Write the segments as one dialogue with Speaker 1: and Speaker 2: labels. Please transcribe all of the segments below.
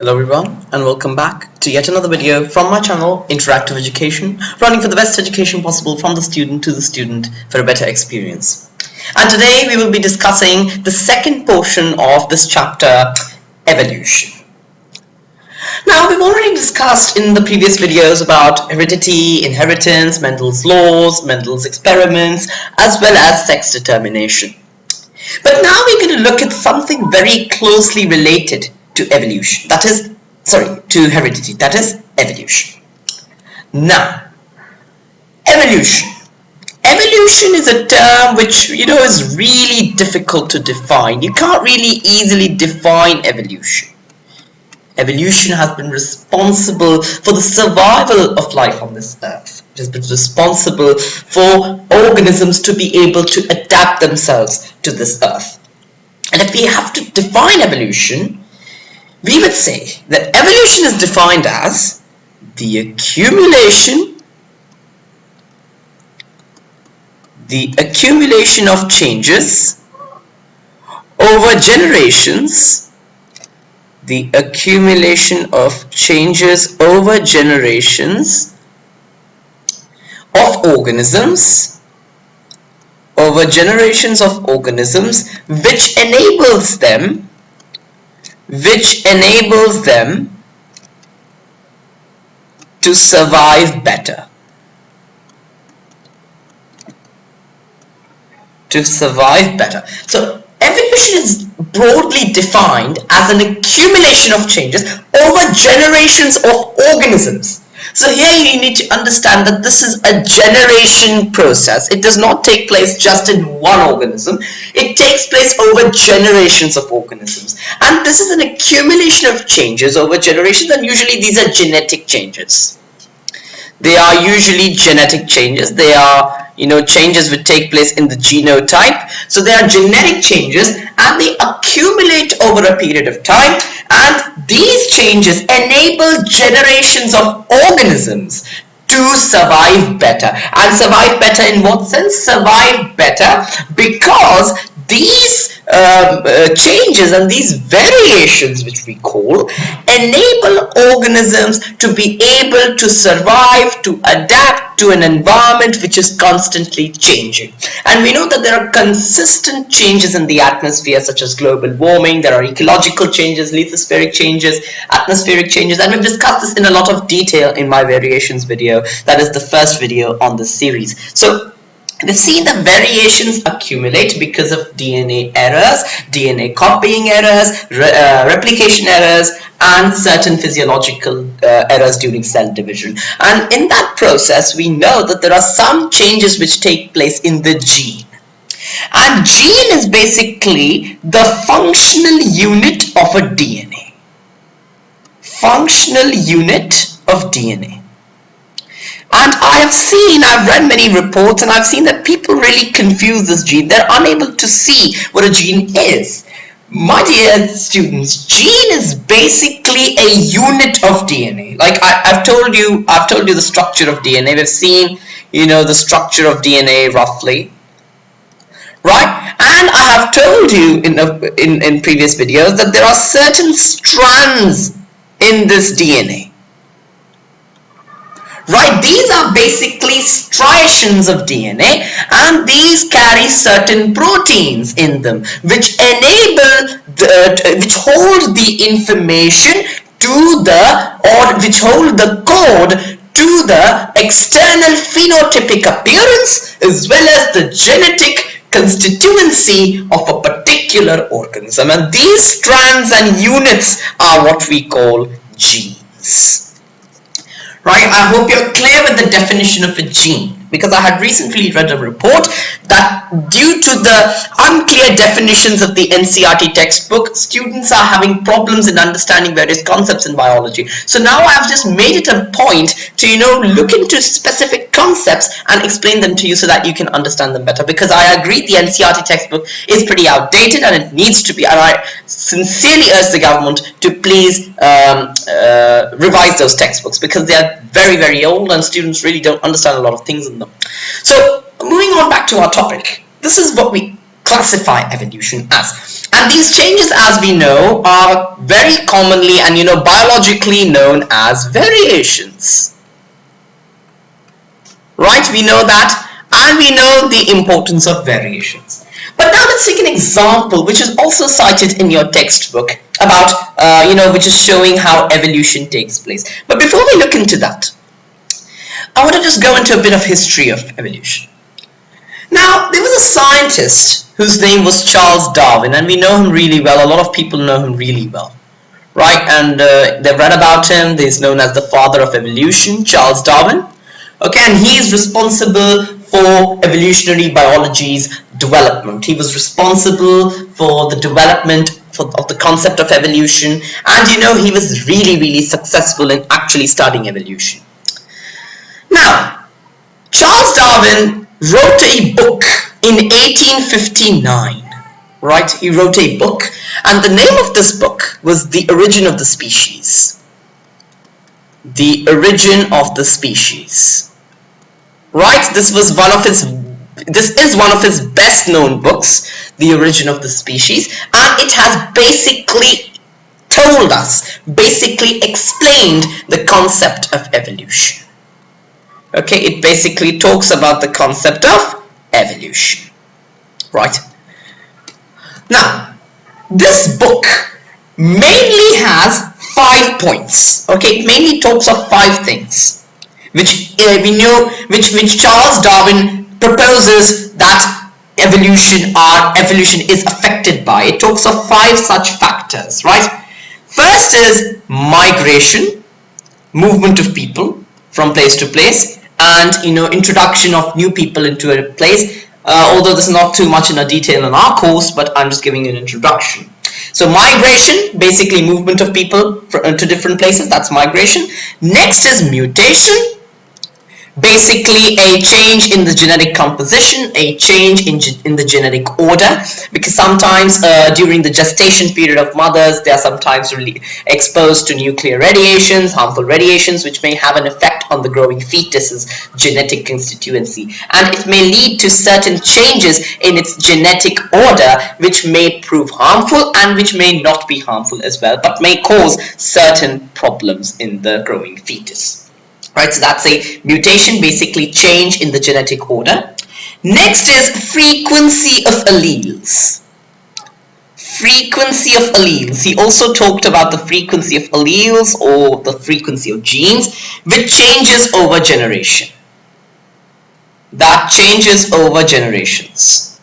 Speaker 1: Hello everyone and welcome back to yet another video from my channel Interactive Education, running for the best education possible from the student to the student for a better experience. And today we will be discussing the second portion of this chapter, evolution. Now we've already discussed in the previous videos about heredity, inheritance, Mendel's laws, Mendel's experiments, as well as sex determination. But now we're going to look at something very closely related to evolution, to heredity, that is evolution. Now, evolution is a term which is really difficult to define. You can't really easily define evolution. Evolution has been responsible for the survival of life on this earth. It has been responsible for organisms to be able to adapt themselves to this earth. And if we have to define evolution, we would say that evolution is defined as the accumulation of changes over generations, of organisms, which enables them to survive better. So evolution is broadly defined as an accumulation of changes over generations of organisms. So here you need to understand that this is a generation process. It does not take place just in one organism. It takes place over generations of organisms. And this is an accumulation of changes over generations, and usually these are genetic changes. They are usually genetic changes. They are changes which take place in the genotype. So they are genetic changes and they accumulate over a period of time, and these changes enable generations of organisms to survive better. And survive better in what sense? Survive better because these changes and these variations, which we call, enable organisms to be able to survive, to adapt to an environment which is constantly changing. And we know that there are consistent changes in the atmosphere, such as global warming. There are ecological changes, lithospheric changes, atmospheric changes, and we've discussed this in a lot of detail in my variations video. That is the first video on this series. So we've seen the variations accumulate because of DNA errors, DNA copying errors, replication errors, and certain physiological errors during cell division. And in that process, we know that there are some changes which take place in the gene. And gene is basically the functional unit of a DNA. Functional unit of DNA. And I've read many reports, and I've seen that people really confuse this gene. They're unable to see what a gene is. My dear students, gene is basically a unit of DNA. Like I've told you the structure of DNA. We've seen, the structure of DNA roughly, right? And I have told you in previous videos that there are certain strands in this DNA. Right, these are basically striations of DNA, and these carry certain proteins in them, which which hold the information which hold the code to the external phenotypic appearance as well as the genetic constituency of a particular organism. And these strands and units are what we call genes. Right, I hope you're clear with the definition of a gene, because I had recently read a report that due to the unclear definitions of the NCERT textbook, students are having problems in understanding various concepts in biology. So now I've just made it a point to look into specific concepts and explain them to you so that you can understand them better, because I agree the NCERT textbook is pretty outdated and it needs to be, and I sincerely urge the government to please revise those textbooks, because they are very, very old and students really don't understand a lot of things in them. So moving on back to our topic, this is what we classify evolution as. And these changes, as we know, are very commonly and biologically known as variations. Right? We know that, and we know the importance of variations. But now let's take an example which is also cited in your textbook about, which is showing how evolution takes place. But before we look into that, I want to just go into a bit of history of evolution. Now, there was a scientist whose name was Charles Darwin, and we know him really well. A lot of people know him really well, right? And they've read about him. He's known as the father of evolution, Charles Darwin. Okay, and he is responsible for evolutionary biology's development. He was responsible for the development of the concept of evolution, and he was really successful in actually studying evolution. Now, Charles Darwin wrote a book in 1859, right? He wrote a book, and the name of this book was The Origin of the Species. The Origin of the Species. Right? This is one of his best known books, The Origin of the Species, and it has basically told us, basically explained the concept of evolution. Okay, it basically talks about the concept of evolution, right? Now, this book mainly has 5 points. Okay, it mainly talks of 5 things, which Charles Darwin proposes that evolution is affected by. It talks of 5 such factors, right? First is migration, movement of people from place to place, and introduction of new people into a place. Although this is not too much in a detail in our course, but I'm just giving you an introduction. So migration, basically movement of people to different places, that's migration. Next is mutation, basically a change in the genetic composition, a change in the genetic order, because sometimes during the gestation period of mothers, they are sometimes really exposed to nuclear radiations, harmful radiations, which may have an effect on the growing fetus's genetic constituency, and it may lead to certain changes in its genetic order, which may prove harmful and which may not be harmful as well, but may cause certain problems in the growing fetus. Right, so that's a mutation, basically change in the genetic order. Next is frequency of alleles. Frequency of alleles. He also talked about the frequency of alleles or the frequency of genes, which changes over generation. That changes over generations.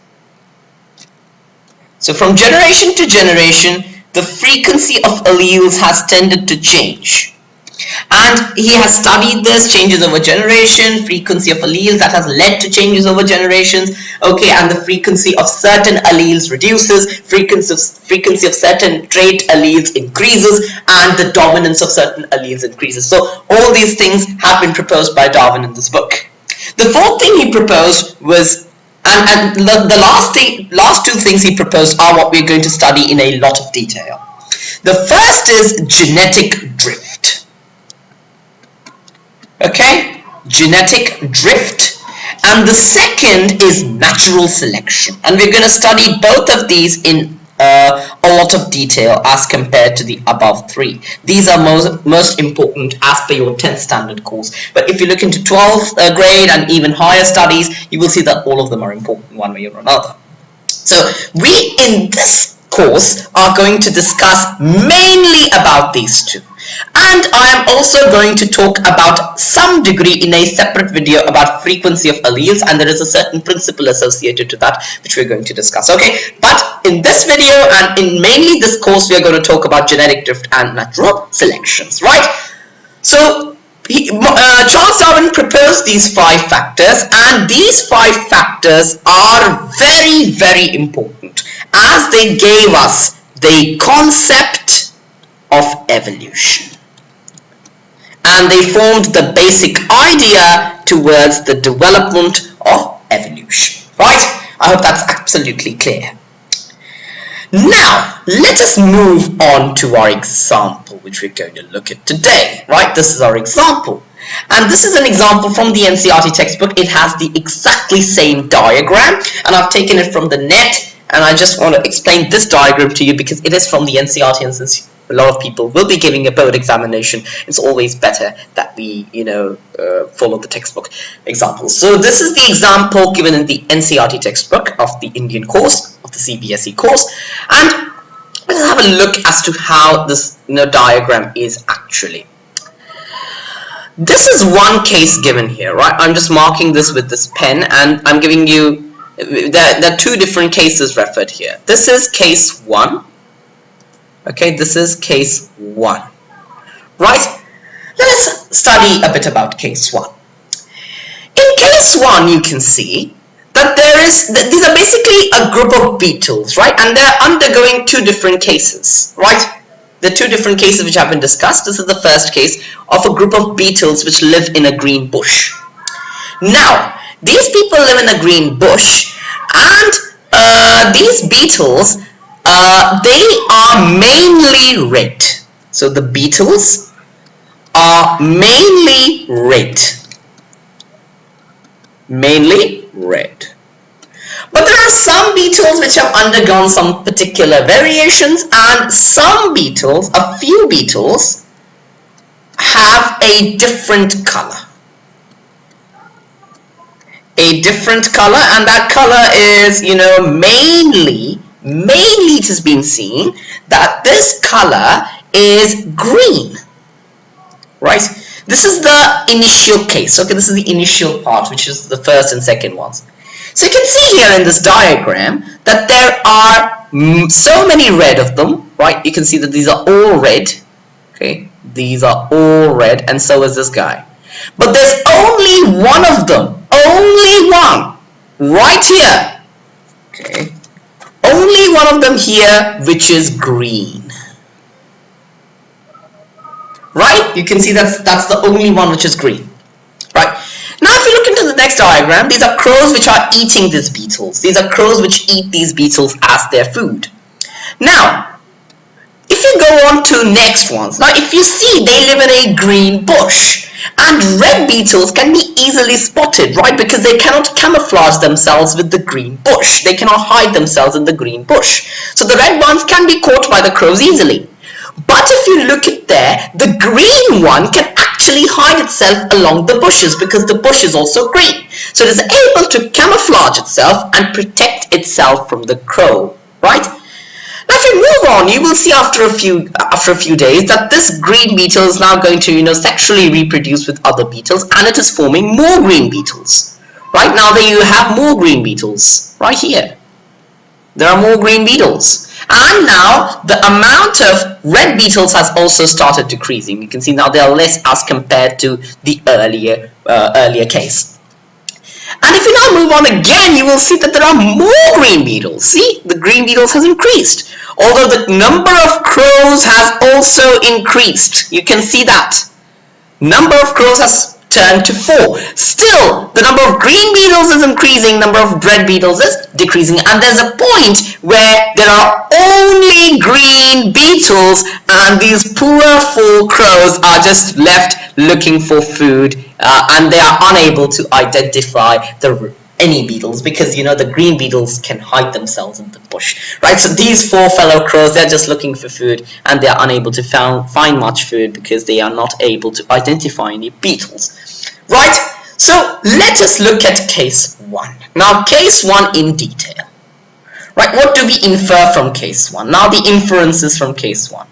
Speaker 1: So from generation to generation, the frequency of alleles has tended to change. And he has studied this, changes over generation, frequency of alleles that has led to changes over generations. Okay, and the frequency of certain alleles reduces, frequency of certain trait alleles increases, and the dominance of certain alleles increases. So all these things have been proposed by Darwin in this book. The fourth thing he proposed was, and the last 2 things he proposed are what we're going to study in a lot of detail. The first is genetic drift. Okay, genetic drift, and the second is natural selection, and we're going to study both of these in a lot of detail as compared to the above 3. These are most important as per your 10th standard course, but if you look into 12th grade and even higher studies, you will see that all of them are important one way or another. So we in this course are going to discuss mainly about these 2. And I am also going to talk about some degree in a separate video about frequency of alleles, and there is a certain principle associated to that which we're going to discuss. Okay, but in this video and in mainly this course, we are going to talk about genetic drift and natural selections, right? So Charles Darwin proposed these 5 factors, and these 5 factors are very important as they gave us the concept of evolution, and they formed the basic idea towards the development of evolution, right? I hope that's absolutely clear. Now let us move on to our example, which we're going to look at today, right? This is our example, and this is an example from the NCERT textbook. It has the exactly same diagram, and I've taken it from the net And I just want to explain this diagram to you because it is from the NCERT, and since a lot of people will be giving a board examination, it's always better that we, follow the textbook examples. So this is the example given in the NCERT textbook of the Indian course, of the CBSE course, and let's have a look as to how this diagram is actually. This is one case given here, right? I'm just marking this with this pen, and I'm giving you, there are two different cases referred here. This is case 1. Okay, this is case 1. Right? Let us study a bit about case 1. In case 1, you can see that these are basically a group of beetles, right? And they're undergoing two different cases, right? The two different cases which have been discussed. This is the first case of a group of beetles which live in a green bush. Now, these people live in a green bush, and these beetles, they are mainly red. So the beetles are mainly red. Mainly red. But there are some beetles which have undergone some particular variations, and some beetles, a few beetles, have a different color. A different color, and that color is, mainly it has been seen that this color is green. Right? This is the initial case. Okay, this is the initial part, which is the first and second ones. So you can see here in this diagram that there are so many red of them, right? You can see that these are all red, okay? These are all red, and so is this guy. But there's only one of them, only one, right here, okay? Only one of them here, which is green. Right? You can see that's the only one which is green, right? Now if you look into the next diagram, these are crows which are eating these beetles. These are crows which eat these beetles as their food. Now, if you go on to next ones, now if you see they live in a green bush, and red beetles can be easily spotted, right? Because they cannot camouflage themselves with the green bush. They cannot hide themselves in the green bush. So the red ones can be caught by the crows easily. But if you look at there, the green one can actually hide itself along the bushes because the bush is also green. So it is able to camouflage itself and protect itself from the crow, right? Now if you move on, you will see after a few days that this green beetle is now going to, sexually reproduce with other beetles, and it is forming more green beetles. Right now there you have more green beetles, right here. There are more green beetles. And now the amount of red beetles has also started decreasing. You can see now they are less as compared to the earlier case. And if you now move on again, you will see that there are more green beetles. See, the green beetles has increased. Although the number of crows has also increased. You can see that. Number of crows has turned to 4. Still, the number of green beetles is increasing, number of red beetles is decreasing, and there's a point where there are only green beetles, and these poor 4 crows are just left looking for food, and they are unable to identify any beetles because the green beetles can hide themselves in the bush, right? So these 4 fellow crows, they're just looking for food, and they are unable to find much food because they are not able to identify any beetles, right? So let us look at case 1. Now case 1 in detail, right? What do we infer from case 1? Now the inferences from case 1.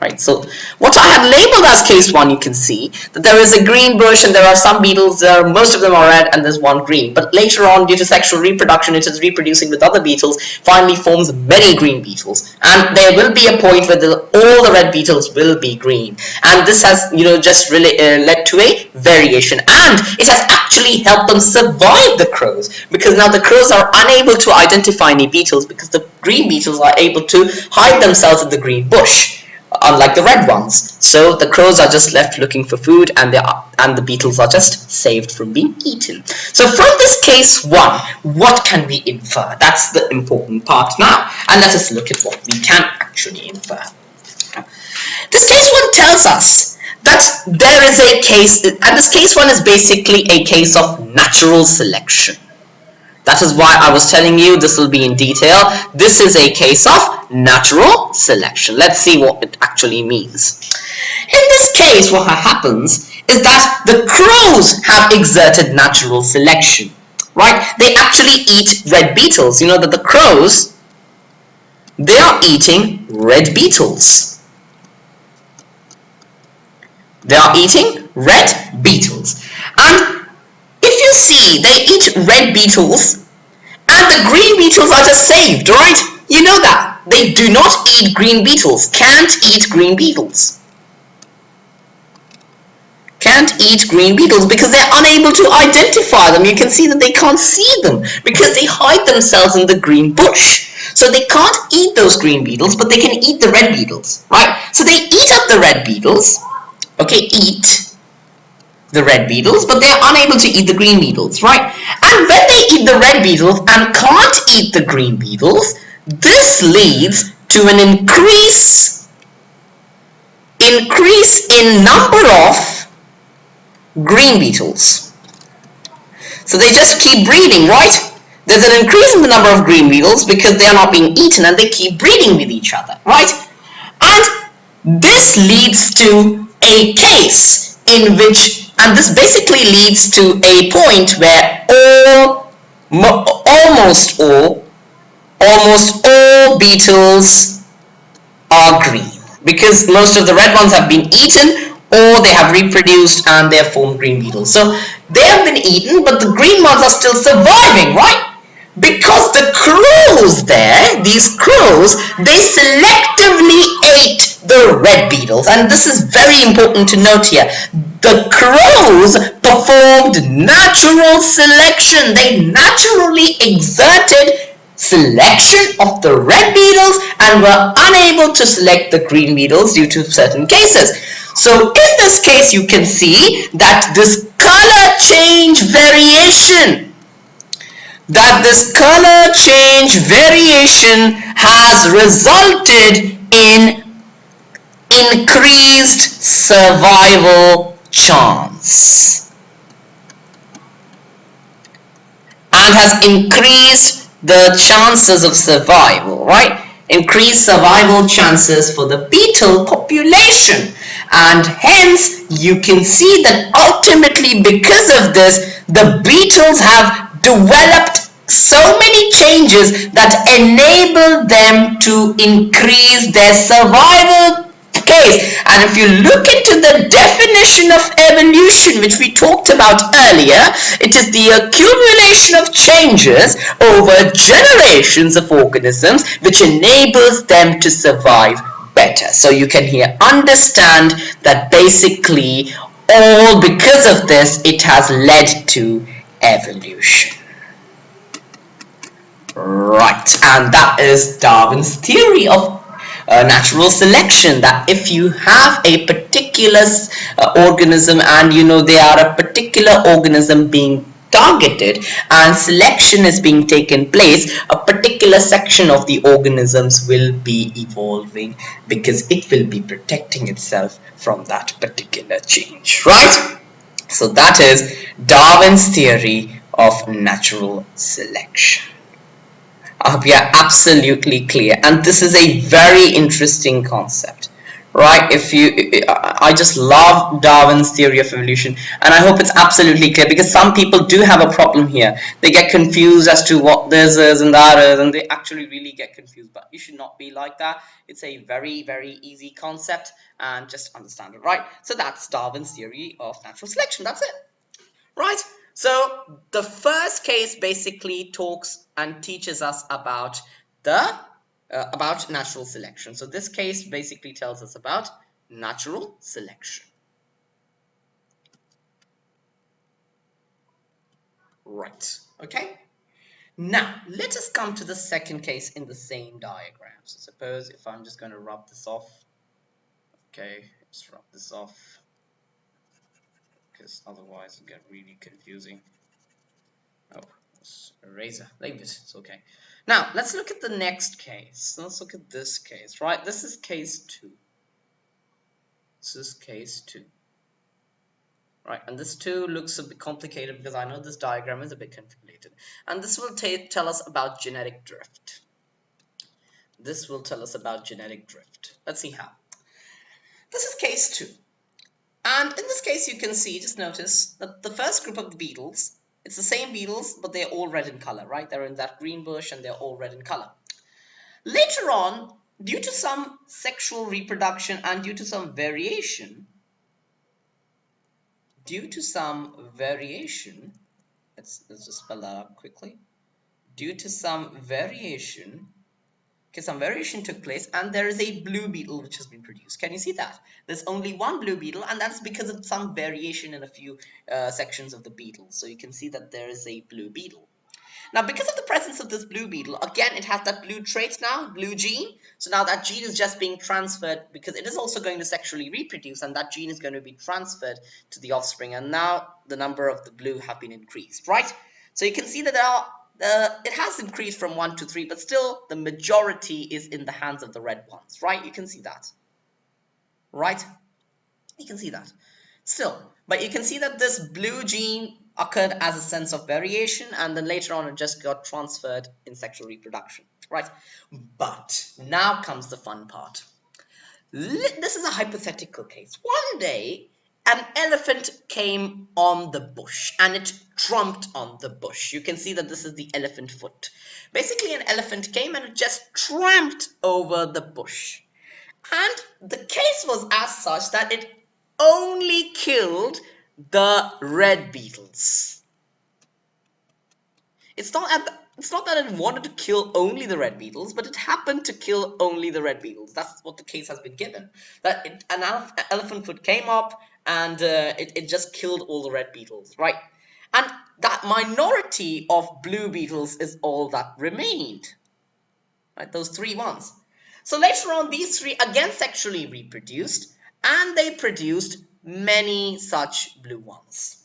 Speaker 1: Right, so what I have labeled as case 1, you can see that there is a green bush and there are some beetles there, most of them are red and there's one green, but later on due to sexual reproduction it is reproducing with other beetles, finally forms many green beetles, and there will be a point where all the red beetles will be green, and this has just really led to a variation, and it has actually helped them survive the crows, because now the crows are unable to identify any beetles because the green beetles are able to hide themselves in the green bush, unlike the red ones. So the crows are just left looking for food, and the beetles are just saved from being eaten. So from this case 1, what can we infer? That's the important part now, and let us look at what we can actually infer. This case 1 tells us that there is a case, and this case 1 is basically a case of natural selection. That is why I was telling you this will be in detail. This is a case of natural selection. Let's see what it actually means. In this case, what happens is that the crows have exerted natural selection, right? They actually eat red beetles. You know that the crows, they are eating red beetles. They are eating red beetles. And if you see, they eat red beetles and the green beetles are just saved, right? You know that. They do not eat green beetles. Can't eat green beetles. Can't eat green beetles because they're unable to identify them. You can see that they can't see them because they hide themselves in the green bush. So they can't eat those green beetles, but they can eat the red beetles, right? So they eat up the red beetles, okay, eat the red beetles, but they're unable to eat the green beetles, right? And when they eat the red beetles and can't eat the green beetles, this leads to an increase in number of green beetles. So they just keep breeding, right? There's an increase in the number of green beetles because they are not being eaten and they keep breeding with each other, right? And this leads to a case in which, and this basically leads to a point where almost all beetles are green because most of the red ones have been eaten or they have reproduced and they have formed green beetles. So they have been eaten, but the green ones are still surviving, right? Because the crows there, these crows, they selectively ate the red beetles. And this is very important to note here. The crows performed natural selection. They naturally exerted selection of the red beetles and were unable to select the green beetles due to certain cases. So in this case, you can see that this color change variation has resulted in increased survival chance and has increased the chances of survival, right? Increased survival chances for the beetle population, and hence you can see that ultimately because of this the beetles have developed so many changes that enable them to increase their survival case. And if you look into the definition of evolution, which we talked about earlier, it is the accumulation of changes over generations of organisms which enables them to survive better. So you can here understand that basically all because of this it has led to evolution. Right, and that is Darwin's theory of natural selection, that if you have a particular organism and you know they are a particular organism being targeted and selection is being taken place, a particular section of the organisms will be evolving because it will be protecting itself from that particular change, right? So that is Darwin's theory of natural selection. I hope you're absolutely clear, and this is a very interesting concept, right? I just love Darwin's theory of evolution, and I hope it's absolutely clear because some people do have a problem here. They get confused as to what this is and that is, and they actually really get confused, but you should not be like that. It's a very, very easy concept, and just understand it, right? So that's Darwin's theory of natural selection. That's it. Right, so the first case basically talks and teaches us about about natural selection. So this case basically tells us about natural selection. Right, okay. Now let us come to the second case in the same diagram. So suppose if I'm just going to rub this off. Okay, let's rub this off because otherwise it'll get really confusing. Oh, eraser like this. It's okay. Now let's look at the next case. Let's look at this case, right? This is case 2. This is case 2. right? And this too looks a bit complicated because I know this diagram is a bit complicated. And this will tell us about genetic drift. This will tell us about genetic drift. Let's see how. This is case 2. And in this case, you can see, just notice that the first group of the beetles, it's the same beetles, but they're all red in color, right? They're in that green bush and they're all red in color. Later on, due to some sexual reproduction and due to some variation, let's just spell that out quickly. Due to some variation, some variation took place and there is a blue beetle which has been produced. Can you see that? There's only one blue beetle, and that's because of some variation in a few sections of the beetle. So you can see that there is a blue beetle. Now, because of the presence of this blue beetle, again, it has that blue trait now, blue gene. So now that gene is just being transferred because it is also going to sexually reproduce, and that gene is going to be transferred to the offspring. And now the number of the blue have been increased, right? So you can see that it has increased from 1 to 3, but still the majority is in the hands of the red ones, right? You can see that, right? You can see that. Still, but you can see that this blue gene occurred as a sense of variation, and then later on it just got transferred in sexual reproduction, right? But now comes the fun part. This is a hypothetical case. One day, an elephant came on the bush and it trumped on the bush. You can see that this is the elephant foot. Basically, an elephant came and it just tramped over the bush. And the case was as such that it only killed the red beetles. It's not that it wanted to kill only the red beetles, but it happened to kill only the red beetles. That's what the case has been given. That an elephant foot came up and it just killed all the red beetles, right? And that minority of blue beetles is all that remained, right? Those 3 ones. So later on, these 3 again sexually reproduced, and they produced many such blue ones,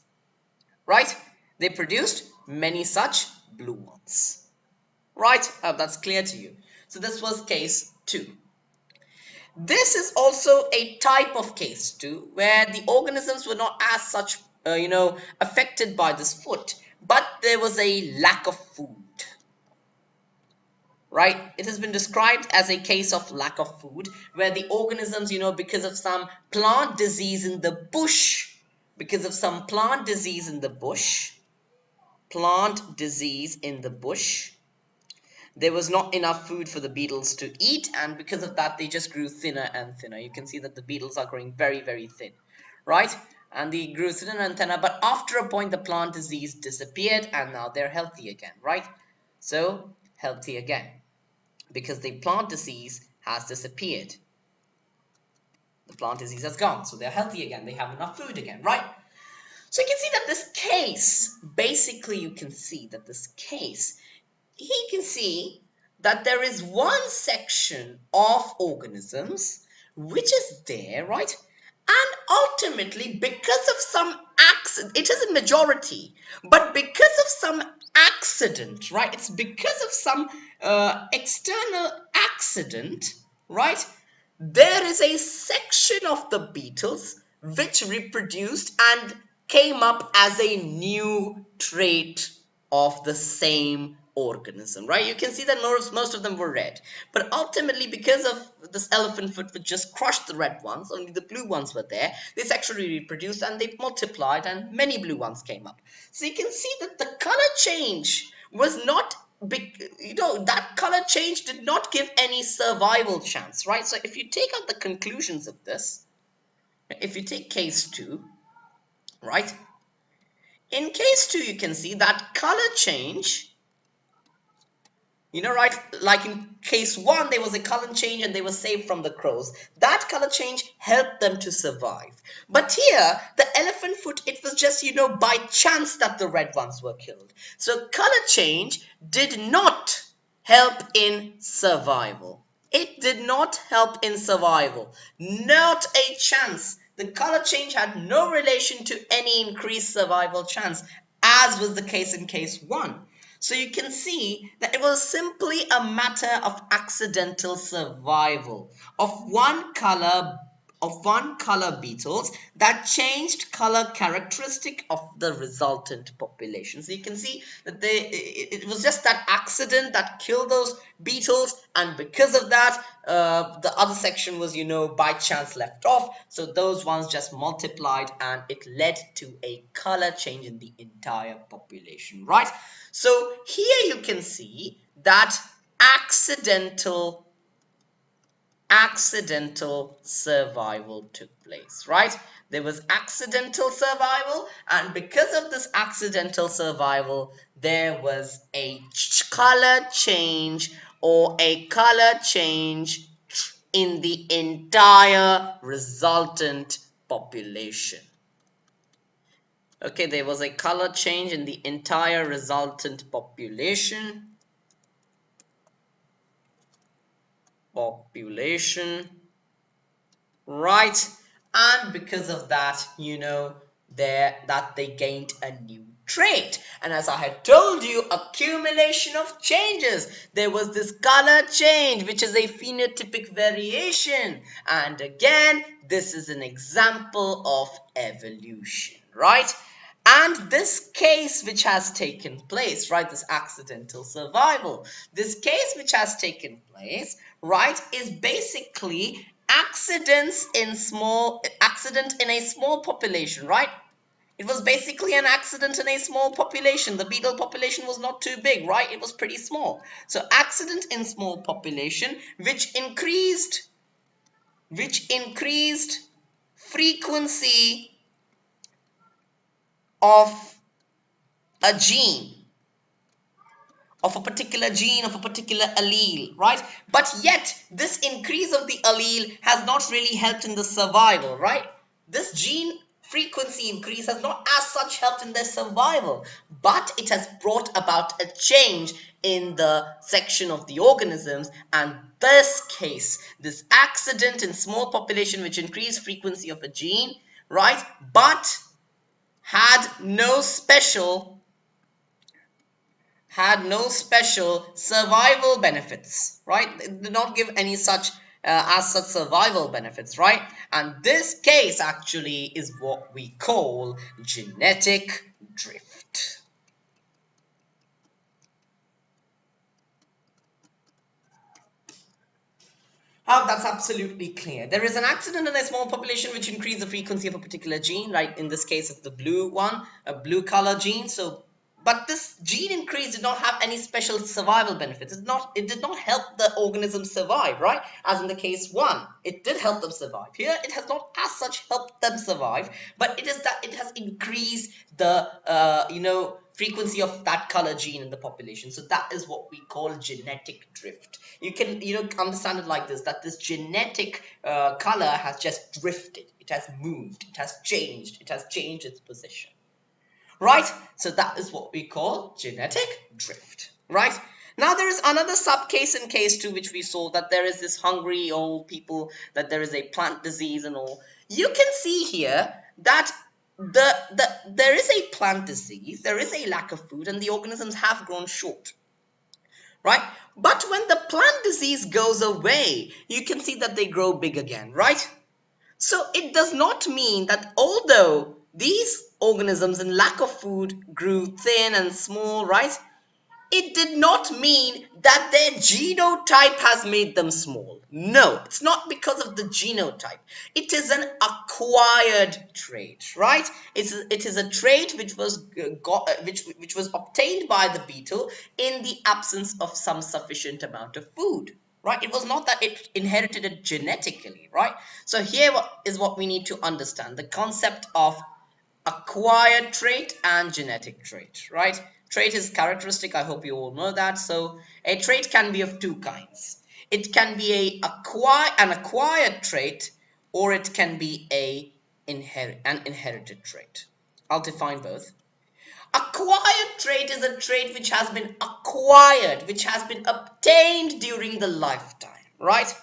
Speaker 1: right? They produced many such blue ones, right? I hope that's clear to you. So this was case 2. This is also a type of case 2 where the organisms were not as such, affected by this foot, but there was a lack of food. Right? It has been described as a case of lack of food where the organisms, because of some plant disease in the bush, there was not enough food for the beetles to eat, and because of that, they just grew thinner and thinner. You can see that the beetles are growing very, very thin, right? And they grew thinner and thinner, but after a point, the plant disease disappeared, and now they're healthy again, right? So, healthy again, because the plant disease has disappeared. The plant disease has gone, so they're healthy again. They have enough food again, right? So you can see that this case, basically you can see that this case, you can see that there is one section of organisms which is there, right? And ultimately, because of some accident, it is a majority, but because of some accident, right? It's because of some external accident, right? There is a section of the beetles which reproduced and came up as a new trait of the same organism, right? You can see that most of them were red, but ultimately because of this elephant foot which just crushed the red ones, only the blue ones were there. They sexually reproduced and they multiplied and many blue ones came up. So you can see that the color change was not big, that color change did not give any survival chance, right? So if you take out the conclusions of this, if you take case 2, right? In case 2, you can see that color change, right, like in case 1, there was a color change and they were saved from the crows. That color change helped them to survive. But here, the elephant foot, it was just, by chance that the red ones were killed. So color change did not help in survival. It did not help in survival. Not a chance. The color change had no relation to any increased survival chance, as was the case in case 1. So you can see that it was simply a matter of accidental survival of one color of one color beetles that changed color characteristic of the resultant population. So you can see that it was just that accident that killed those beetles, and because of that the other section was, by chance left off. So those ones just multiplied and it led to a color change in the entire population, right? So here you can see that accidental survival took place, right? There was accidental survival, and because of this accidental survival, there was a color change in the entire resultant population. Okay, there was a color change in the entire resultant population. Right? And because of that, they gained a new trait. And as I had told you, accumulation of changes. There was this color change, which is a phenotypic variation. And again, this is an example of evolution, right? And this case which has taken place, right, this accidental survival, this case which has taken place, right, is basically accident in a small population, right? It was basically an accident in a small population. The beetle population was not too big, right? It was pretty small. So accident in small population, which increased frequency of a gene, of a particular allele, right? But yet this increase of the allele has not really helped in the survival, right? This gene frequency increase has not as such helped in their survival, but it has brought about a change in the section of the organisms. And this accident in small population which increased frequency of a gene, right, but had no special survival benefits, right? It did not give any such as such survival benefits, right? And this case actually is what we call genetic drift. Oh, that's absolutely clear. There is an accident in a small population which increases the frequency of a particular gene, right? In this case, it's the blue one, a blue color gene. So, but this gene increase did not have any special survival benefits. It did not help the organism survive, right? As in the case one, it did help them survive. Here, it has not as such helped them survive, but it is that it has increased the, frequency of that color gene in the population. So that is what we call genetic drift. You can understand it like this, that this genetic color has just drifted, it has moved, it has changed its position, right? So that is what we call genetic drift, right? Now there is another subcase in case 2 which we saw, that there is this hungry old people, that there is a plant disease and all. You can see here that there is a plant disease, there is a lack of food, and the organisms have grown short, right? But when the plant disease goes away, you can see that they grow big again, right? So it does not mean that although these organisms in lack of food grew thin and small, right? It did not mean that their genotype has made them small. No, it's not because of the genotype. It is an acquired trait, right? It is a trait which was which was obtained by the beetle in the absence of some sufficient amount of food, right? It was not that it inherited it genetically, right? So here is what we need to understand: the concept of acquired trait and genetic trait, right? Trait is characteristic. I hope you all know that. So a trait can be of two kinds. It can be an acquired trait, or it can be an inherited trait. I'll define both. Acquired trait is a trait which has been acquired, which has been obtained during the lifetime, right?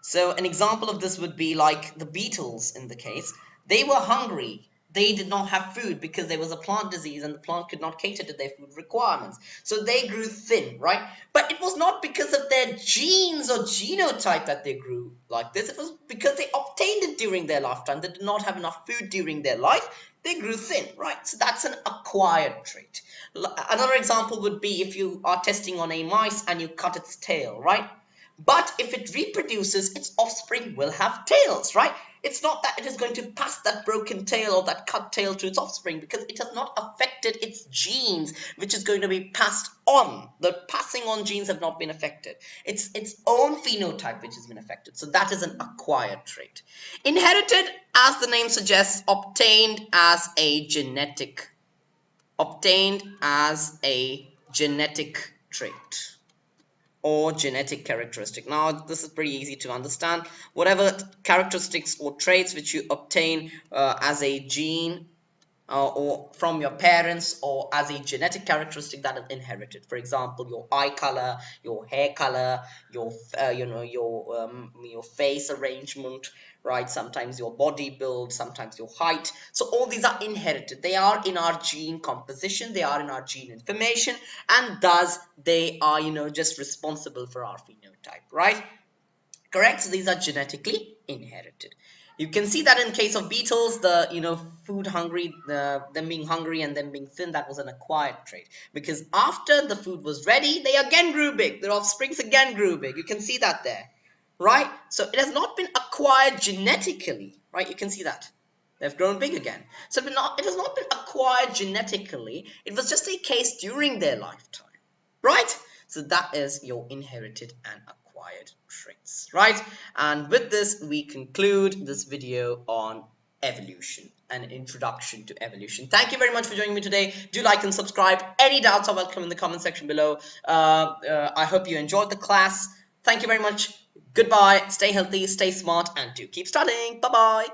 Speaker 1: So an example of this would be like the beetles in the case. They were hungry. they did not have food because there was a plant disease and the plant could not cater to their food requirements. So they grew thin, right? But it was not because of their genes or genotype that they grew like this. It was because they obtained it during their lifetime. They did not have enough food during their life. They grew thin, right? So that's an acquired trait. Another example would be if you are testing on a mice and you cut its tail, right? But if it reproduces, its offspring will have tails, right? It's not that it is going to pass that broken tail or that cut tail to its offspring, because it has not affected its genes, which is going to be passed on. The passing on genes have not been affected. It's its own phenotype which has been affected. So that is an acquired trait. Inherited, as the name suggests, obtained as a genetic trait or genetic characteristic. Now this is pretty easy to understand. Whatever characteristics or traits which you obtain as a gene or from your parents or as a genetic characteristic that is inherited. For example, your eye color, your hair color, your your face arrangement, right? Sometimes your body build, sometimes your height. So all these are inherited. They are in our gene composition, they are in our gene information, and thus they are just responsible for our phenotype, right? Correct? So these are genetically inherited. You can see that in case of beetles, the food hungry, them being hungry and them being thin, that was an acquired trait. Because after the food was ready, they again grew big. Their offsprings again grew big. You can see that there, right? So it has not been acquired genetically, right? You can see that. They've grown big again. So it has not been acquired genetically. It was just a case during their lifetime, right? So that is your inherited and acquired traits, right? And with this, we conclude this video on evolution, an introduction to evolution. Thank you very much for joining me today. Do like and subscribe. Any doubts are welcome in the comment section below. I hope you enjoyed the class. Thank you very much. Goodbye. Stay healthy, stay smart, and do keep studying. Bye-bye.